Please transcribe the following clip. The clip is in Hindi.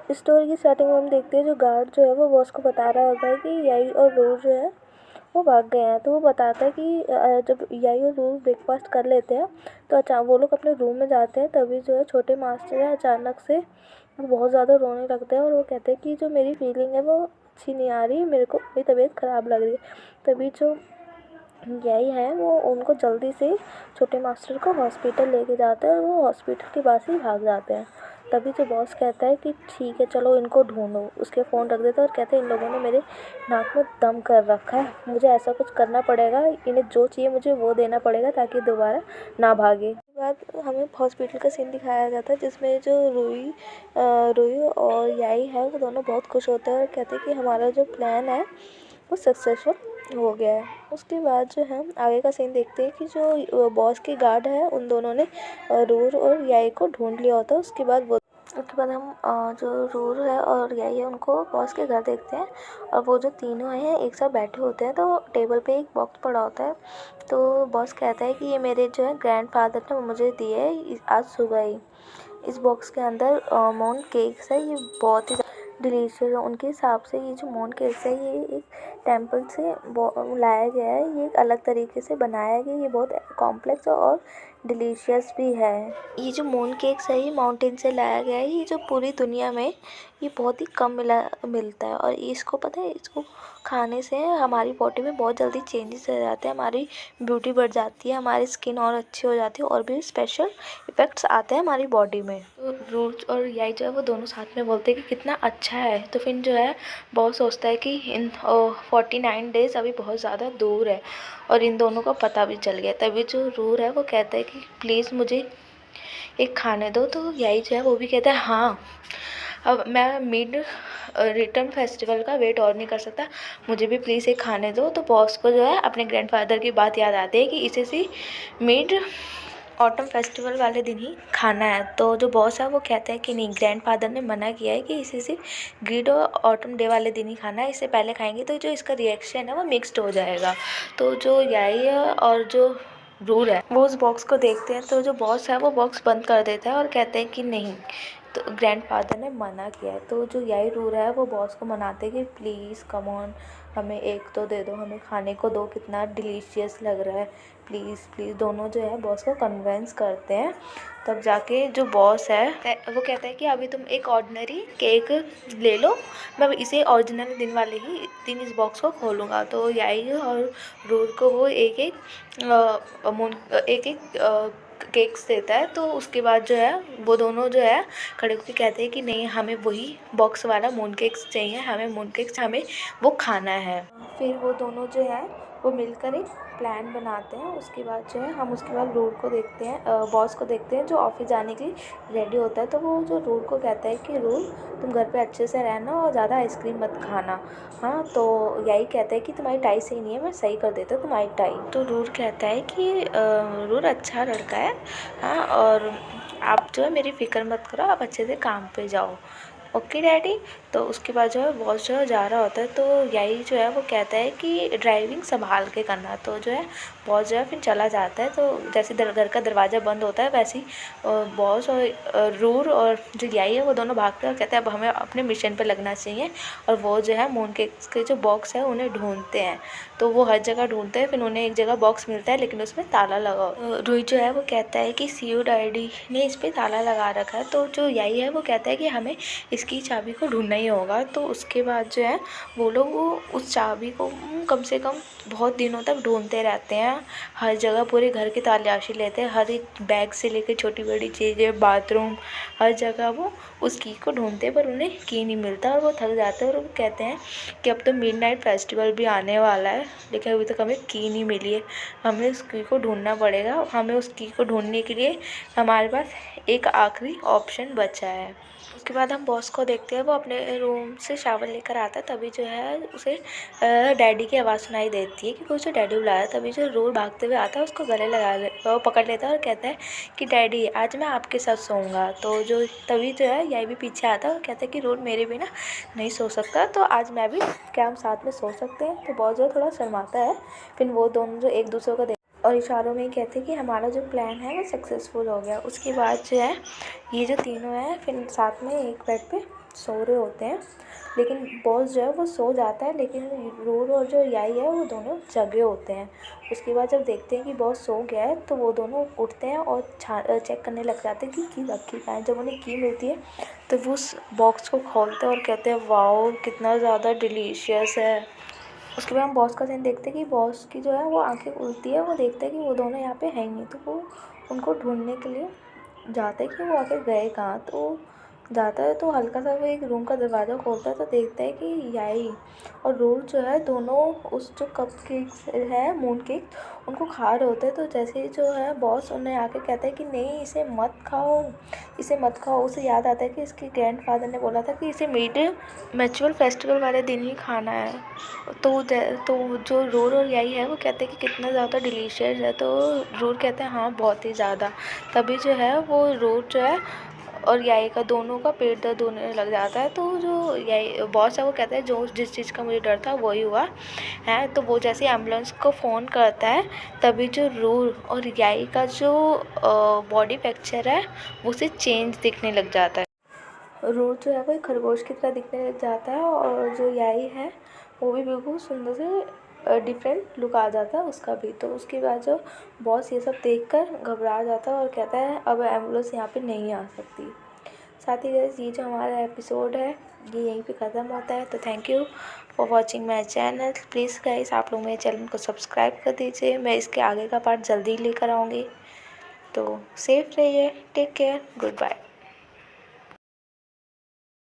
स्टोरी की स्टार्टिंग में हम देखते हैं जो गार्ड जो है वो बॉस को बता रहा होता है कि याई और रूर जो है वो भाग गए हैं। तो वो बताता है कि जब याई और रूर ब्रेकफास्ट कर लेते हैं तो वो लोग अपने रूम में जाते हैं। तभी जो है छोटे मास्टर है अचानक से वो बहुत ज़्यादा रोने लगते हैं और वो कहते हैं कि जो मेरी फीलिंग है वो अच्छी नहीं आ रही, मेरे को मेरी तबीयत ख़राब लग रही है। तभी जो यही है वो उनको जल्दी से छोटे मास्टर को हॉस्पिटल लेके जाता है और वो हॉस्पिटल के पास ही भाग जाते हैं। तभी जो बॉस कहता है कि ठीक है चलो इनको ढूंढो, उसके फ़ोन रख देता है और कहते हैं इन लोगों ने मेरे नाक में दम कर रखा है, मुझे ऐसा कुछ करना पड़ेगा, इन्हें जो चाहिए मुझे वो देना पड़ेगा ताकि दोबारा ना भागे। उसके बाद हमें हॉस्पिटल का सीन दिखाया जाता है जिसमें जो रुई और याई है वो दोनों बहुत खुश होते हैं और कहते हैं कि हमारा जो प्लान है वो सक्सेसफुल हो गया है। उसके बाद जो है आगे का सीन देखते हैं कि जो बॉस के गार्ड है उन दोनों ने रूर और याई को ढूंढ लिया होता है। उसके बाद हम जो रूर है और याई है उनको बॉस के घर देखते हैं और वो जो तीनों हैं एक साथ बैठे होते हैं। तो टेबल पे एक बॉक्स पड़ा होता है। तो बॉस कहता है कि ये मेरे जो है ग्रैंडफादर ने मुझे दिए है आज सुबह ही। इस बॉक्स के अंदर मून केक्स है, ये बहुत ही डिलीशियस है। उनके हिसाब से ये जो मून केक्स है ये एक टेम्पल से लाया गया है, ये एक अलग तरीके से बनाया गया है, ये बहुत कॉम्प्लेक्स और डिलीशियस भी है। ये जो मून केक्स है ये माउंटेन से लाया गया है, ये जो पूरी दुनिया में ये बहुत ही कम मिलता है और इसको पता है इसको खाने से हमारी बॉडी में बहुत जल्दी चेंजेस आ जाते हैं, हमारी ब्यूटी बढ़ जाती है, हमारी स्किन और अच्छी हो जाती है और भी स्पेशल इफ़ेक्ट्स आते हैं हमारी बॉडी में। तो रूट और याई जो है वो दोनों साथ में बोलते हैं कि कितना अच्छा है। तो फिर जो है बहुत सोचता है कि इन 49 डेज़ अभी बहुत ज़्यादा दूर है और इन दोनों को पता भी चल गया। तभी जो रूर है वो कहता है कि प्लीज़ मुझे एक खाने दो। तो याई जो है वो भी कहता है हाँ, अब मैं मिड रिटर्न फेस्टिवल का वेट और नहीं कर सकता, मुझे भी प्लीज़ एक खाने दो। तो बॉस को जो है अपने ग्रैंडफादर की बात याद आती है कि इसे सी मिड ऑटम फेस्टिवल वाले दिन ही खाना है। तो जो बॉस है वो कहते हैं कि नहीं, ग्रैंडफादर ने मना किया है कि इसे सिर्फ ग्रीड और ऑटम डे वाले दिन ही खाना है, इससे पहले खाएंगे तो जो इसका रिएक्शन है वो मिक्सड हो जाएगा। तो जो याई है और जो रूर है वो उस बॉक्स को देखते हैं। तो जो बॉस है वो बॉक्स बंद कर देता है और कहते हैं कि नहीं, तो ग्रैंडफादर ने मना किया है। तो जो याई रूर है वो बॉस को मनाते हैं कि प्लीज़ कम ऑन, हमें एक तो दे दो, हमें खाने को दो, कितना डिलीशियस लग रहा है, प्लीज़ प्लीज़। दोनों जो है बॉस को कन्विंस करते हैं। तब जाके जो बॉस है वो कहता है कि अभी तुम एक ऑर्डिनरी केक ले लो, मैं इसे ओरिजिनल दिन वाले ही दिन इस बॉक्स को खोलूँगा। तो याई और रूर को वो एक एक केक्स देता है। तो उसके बाद जो है वो दोनों जो है खड़े होकर कहते हैं कि नहीं, हमें वही बॉक्स वाला मून केक्स चाहिए, हमें मून केक्स हमें वो खाना है। फिर वो दोनों जो है वो मिलकर एक प्लान बनाते हैं। उसके बाद जो है हम उसके बाद रूर को देखते हैं, बॉस को देखते हैं जो ऑफिस जाने के लिए रेडी होता है। तो वो जो रूर को कहता है कि रूर तुम घर पे अच्छे से रहना और ज़्यादा आइसक्रीम मत खाना। हाँ, तो यही कहता है कि तुम्हारी टाई सही नहीं है, मैं सही कर देता हूँ तुम्हारी टाई। तो रूर कहता है कि रूर अच्छा लड़का है, हाँ, और आप जो है मेरी फ़िक्र मत करो, आप अच्छे से काम पे जाओ, ओके डैडी। तो उसके बाद जो है बॉस जो है जा रहा होता है। तो यही जो है वो कहता है कि ड्राइविंग संभाल के करना। तो जो है बॉस जो है फिर चला जाता है। तो जैसे घर का दरवाज़ा बंद होता है वैसे ही बॉस और रूर और जो याई है वो दोनों भागते हैं और कहते हैं अब हमें अपने मिशन पर लगना चाहिए। और वो जो है मून केक्स के जो बॉक्स है उन्हें ढूंढते हैं। तो वो हर जगह ढूंढते हैं, फिर उन्हें एक जगह बॉक्स मिलता है लेकिन उसमें ताला लगा। रूई जो है वो कहता है कि सीयू डैडी ने इस पर ताला लगा रखा है। तो जो याई है वो कहता है कि हमें इसकी चाबी को ढूंढना ही होगा। तो उसके बाद जो है वो लोग उस चाबी को कम से कम बहुत दिनों तक ढूंढते रहते हैं, हर जगह पूरे घर की तलाशी लेते हैं, हर एक बैग से लेकर छोटी बड़ी चीज़ें, बाथरूम, हर जगह वो उस की को ढूंढते हैं पर उन्हें की नहीं मिलता और वो थक जाते हैं। और वो कहते हैं कि अब तो मिडनाइट फेस्टिवल भी आने वाला है लेकिन अभी तक हमें की नहीं मिली है, हमें उस की को ढूंढना पड़ेगा। हमें उस की को ढूंढने के लिए हमारे पास एक आखिरी ऑप्शन बचा है। उसके बाद हम बॉस को देखते हैं, वो अपने रूम से शावर लेकर आता है। तभी जो है उसे डैडी की आवाज़ सुनाई देती है कि कोई उसे डैडी बुला रहा है। तभी जो रूर भागते हुए आता है उसको गले वो पकड़ लेता है और कहता है कि डैडी आज मैं आपके साथ सोऊंगा। तो जो तभी जो है यही भी पीछे आता है और कहता है कि रूर मेरे बिना नहीं सो सकता, तो आज मैं भी क्या हम साथ में सो सकते हैं। तो बॉस जो थोड़ा शर्माता है। फिर वो दोनों जो एक दूसरे को और इशारों में ही कहते हैं कि हमारा जो प्लान है वो सक्सेसफुल हो गया। उसके बाद जो है ये जो तीनों हैं फिर साथ में एक बेड पे सो रहे होते हैं, लेकिन बॉस जो है वो सो जाता है, लेकिन रूल और जो याई है वो दोनों जगे होते हैं। उसके बाद जब देखते हैं कि बॉस सो गया है तो वो दोनों उठते हैं और चेक करने लग जाते हैं कि की रखी कहाँ है। जब उन्हें की मिलती है तो वो उस बॉक्स को खोलते हैं और कहते हैं वाओ कितना ज़्यादा डिलीशियस है। उसके बाद हम बॉस का सीन देखते हैं कि बॉस की जो है वो आंखें खुलती है, वो देखते हैं कि वो दोनों यहाँ पे है ही नहीं, तो वो उनको ढूंढने के लिए जाता है कि वो आखिर गए कहाँ। तो जाता है तो हल्का सा वो एक रूम का दरवाज़ा खोलता है तो देखता है कि याई और रूल जो है दोनों उस जो कप केक्स है मून केक उनको खा रहे होते हैं। तो जैसे ही जो है बॉस उन्हें आके कहता है कि नहीं इसे मत खाओ, इसे मत खाओ। उसे याद आता है कि इसके ग्रैंडफादर ने बोला था कि इसे मिड मैचुअल फेस्टिवल वाले दिन ही खाना है। तो जो रूल और याई है वो कहते हैं कि कितना ज़्यादा डिलीशियस है। तो रूल कहते हैं हाँ बहुत ही ज़्यादा। तभी जो है वो रूल जो है और याई का दोनों का पेट दर्द होने लग जाता है। तो जो याई बॉस है वो कहता है जो जिस चीज़ का मुझे डर था वही हुआ है। तो वो जैसे एम्बुलेंस को फ़ोन करता है तभी जो रूल और याई का जो बॉडी फ्रैक्चर है वो उसे चेंज दिखने लग जाता है। रूल जो है वो एक खरगोश की तरह दिखने लग जाता है और जो याई है वो भी बिल्कुल सुंदर से डिफरेंट लुक आ जाता है उसका भी। तो उसके बाद जो बॉस ये सब देखकर घबरा जाता है और कहता है अब एम्बुलेंस यहाँ पे नहीं आ सकती। साथ ही गाइस ये जो हमारा एपिसोड है ये यहीं पे ख़त्म होता है। तो thank you for watching my channel. Please guys आप लोग मेरे चैनल को सब्सक्राइब कर दीजिए, मैं इसके आगे का पार्ट जल्दी लेकर आऊँगी। तो सेफ रहिए, टेक केयर, गुड बाय।